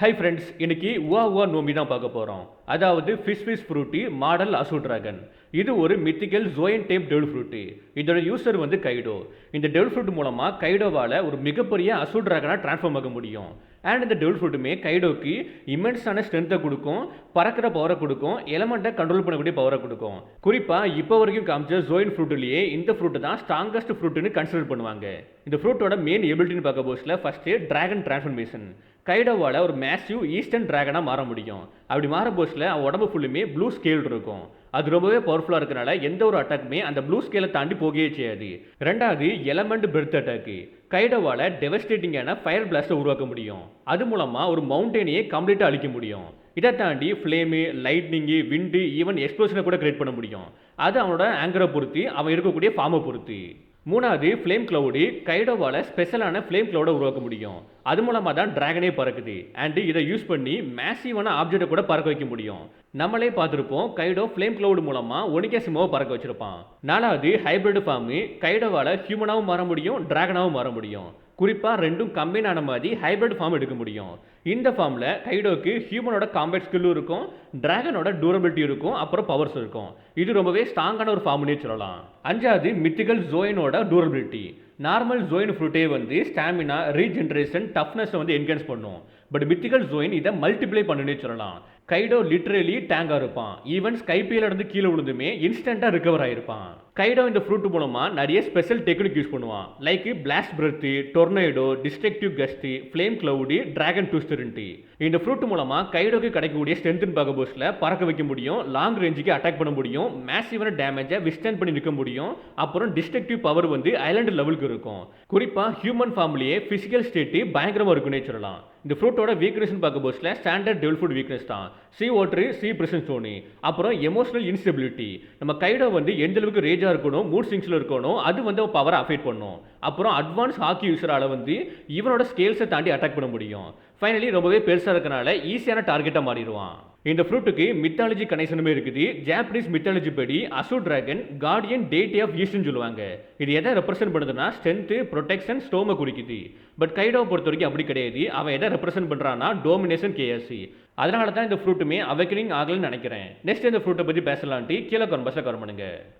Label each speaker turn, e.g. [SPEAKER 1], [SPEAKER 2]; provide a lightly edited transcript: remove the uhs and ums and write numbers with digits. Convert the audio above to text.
[SPEAKER 1] Hi friends, இன்னைக்கு உவா உவா நோம்பி தான் பார்க்க போகிறோம். அதாவது ஃபிஷ் ஃப்ரூட்டி மாடல் அசூ டிராகன். இது ஒரு mythical Joan type devil Frooti. இதோட யூசர் வந்து கைடோ. இந்த டெவில் ஃப்ரூட் மூலமாக கைடோவால் ஒரு மிகப்பெரிய அசூ டிராகனாக ட்ரான்ஸ்ஃபார்ம் ஆக முடியும். அண்ட் இந்த டெவில் ஃப்ரூட்டுமே கைடோக்கு இமென்ஸான ஸ்ட்ரென்த்தை கொடுக்கும், பறக்கிற பவரை கொடுக்கும், எலமெண்ட்டை கண்ட்ரோல் பண்ணக்கூடிய பவரை கொடுக்கும். குறிப்பாக இப்போ வரைக்கும் காமிச்ச ஜோயன் ஃப்ரூட்லேயே இந்த ஃப்ரூட்டு தான் ஸ்ட்ராங்கஸ்ட் ஃப்ரூட்டுன்னு கன்சிடர் பண்ணுவாங்க. இந்த ஃப்ரூட்டோட மெயின் எபிலிட்டின்னு பார்க்க போஸ்ட்ல ஃபஸ்ட்டு டிராகன் டிரான்ஸ்ஃபர்மேஷன். கைடோவால் ஒரு மேசிவ் ஈஸ்டர்ன் டிராகனாக மாற முடியும். அப்படி மாற போஸ்டில் அவன் உடம்பு ஃபுல்லுமே ப்ளூ ஸ்கேல் இருக்கும். அது ரொம்பவே பவர்ஃபுல்லாக இருக்கனால எந்த ஒரு அட்டாக்குமே அந்த ப்ளூ ஸ்கேலை தாண்டி போகவே செய்யாது. ரெண்டாவது எலமெண்ட் பெர்த் அட்டாக்கு. கைடோவால் டெவஸ்டேட்டிங்கான ஃபயர் பிளாஸ்ட்டை உருவாக்க முடியும். அது மூலமாக ஒரு மவுண்டனையே கம்ப்ளீட்டாக அழிக்க முடியும். இதை தாண்டி ஃப்ளேமு, லைட்னிங்கு, விண்டு, ஈவன் எக்ஸ்ப்ளோஷனை கூட கிரியேட் பண்ண முடியும். அது அவனோட ஆங்கரை பொறுத்து, அவன் இருக்கக்கூடிய ஃபார்மை பொறுத்து. மூணாவது ஃப்ளேம் கிளவுடு. கைடோவால் ஸ்பெஷலான ஃப்ளேம் கிளவுடை உருவாக்க முடியும். அது மூலமாக தான் டிராகனே பறக்குது. அண்டு இதை யூஸ் பண்ணி மேசிவான ஆப்ஜெக்டை கூட பறக்க வைக்க முடியும். நம்மளே பார்த்துருப்போம், கைடோ ஃப்ளேம் கிளவுடு மூலமாக ஒனிகாசிமோவை பறக்க வச்சிருப்பான். நாலாவது ஹைபிரிட் ஃபார்மு. கைடோவால் ஹியூமனாகவும் மாற முடியும், டிராகனாகவும் மாற முடியும். குறிப்பாக ரெண்டும் கம்பைன் ஆன மாதிரி ஹைபிரிட் ஃபார்ம் எடுக்க முடியும். இந்த ஃபார்மில் கைடோக்கு ஹியூமனோட காம்பேட் ஸ்கில்லும் இருக்கும், டிராகனோட டூரபிலிட்டி இருக்கும், அப்புறம் பவர்ஸ் இருக்கும். இது ரொம்பவே ஸ்ட்ராங்கான ஒரு ஃபார்ம்னே சொல்லலாம். அஞ்சாவது மித்திக்கல் ஜோயனோட டூரபிலிட்டி. நார்மல் ஜோயின் ஃப்ரூட்டே வந்து ஸ்டாமினா, ரீஜென்ரேஷன், டஃப்னஸை வந்து என்ஹான்ஸ் பண்ணும். பட் மித்திக்கல் ஜோயின் இதை மல்டிப்ளை பண்ணுன்னே சொல்லலாம். கைடோ லிட்ரலி டேங்காக இருப்பான். ஈவன் ஸ்கைப்பியில் இருந்து கீழே விழுந்துமே இன்ஸ்டண்ட்டாக ரிகவர் ஆகிருப்பான். கைடோ இந்த ஃப்ரூட் மூலமாக நிறைய ஸ்பெஷல் டெக்னிக் யூஸ் பண்ணுவான். Like blast breath, tornado, destructive gust, flame cloud, dragon ட்விஸ்டர்ன்ட்டு. இந்த ஃப்ரூட் மூலமாக கைடோக்கு கிடைக்கக்கூடிய ஸ்ட்ரென்த்னு பார்க்க போஸ்டில் பறக்க வைக்க முடியும், லாங் ரேஞ்சுக்கு அட்டாக் பண்ண முடியும், மேசிவான டேமேஜை விஸ்டாண்ட் பண்ணி நிற்க முடியும். அப்புறம் டிஸ்ட்ரக்டிவ் பவர் வந்து ஐலாண்டு லெவலுக்கு இருக்கும். குறிப்பாக ஹியூமன் ஃபார்ம்லேயே ஃபிசிக்கல் ஸ்டேட்டு பயங்கரமாக இருக்குன்னே சொல்லலாம். இந்த ஃப்ரூட்டோட வீக்னஸ்னு பார்க்க போஸ்டில் ஸ்டாண்டர்ட் டெவில் ஃபுட் வீக்னஸ் தான். சி வாட்டரு, சி பிரசன்ஸ் தோனி. அப்புறம் எமோஷனல் இன்ஸ்டெபிலிட்டி. நம்ம கைடோ வந்து எந்த அளவுக்கு ரேஜாக இருக்கணும், மூட் ஸ்விங்ஸில் இருக்கணும், அது வந்து பவரை அஃபெக்ட் பண்ணும். அப்புறம் அட்வான்ஸ் ஹாக்கி யூஸரால் வந்து இவனோட ஸ்கேல்ஸை தாண்டி அட்டாக் பண்ண முடியும். ஃபைனலி ரொம்பவே பெருசாக இருக்கனால ஈஸியான டார்கெட்டாக மாறிடுவான். இந்த ஃப்ரூட்டுக்கு மித்தாலஜி கனெக்ஷனுமே இருக்குது. ஜாப்பனீஸ் மித்தாலஜி படி அசூ டிராகன் கார்டியன் டேட்டி ஆஃப் ஈஸ்ட்னு சொல்லுவாங்க. இது எதை ரெப்ரசென்ட் பண்ணுதுன்னா ஸ்ட்ரென்த்து, ப்ரொடெக்ஷன், ஸ்டோமை குறிக்குது. பட் கைடோவை பொறுத்த வரைக்கும் அப்படி கிடையாது. அவன் எதை ரெப்ரசென்ட் பண்ணுறான்னா டோமினேஷன், கேஎஸ்சி. அதனால தான் இந்த ஃப்ரூட்டுமே அவேக்கனிங் ஆகலன்னு நினைக்கிறேன். நெக்ஸ்ட் இந்த ஃப்ரூட்டை பற்றி பேசலான்ட்டு கீழே கமெண்ட் பாக்ஸில் கமெண்ட் பண்ணுங்க.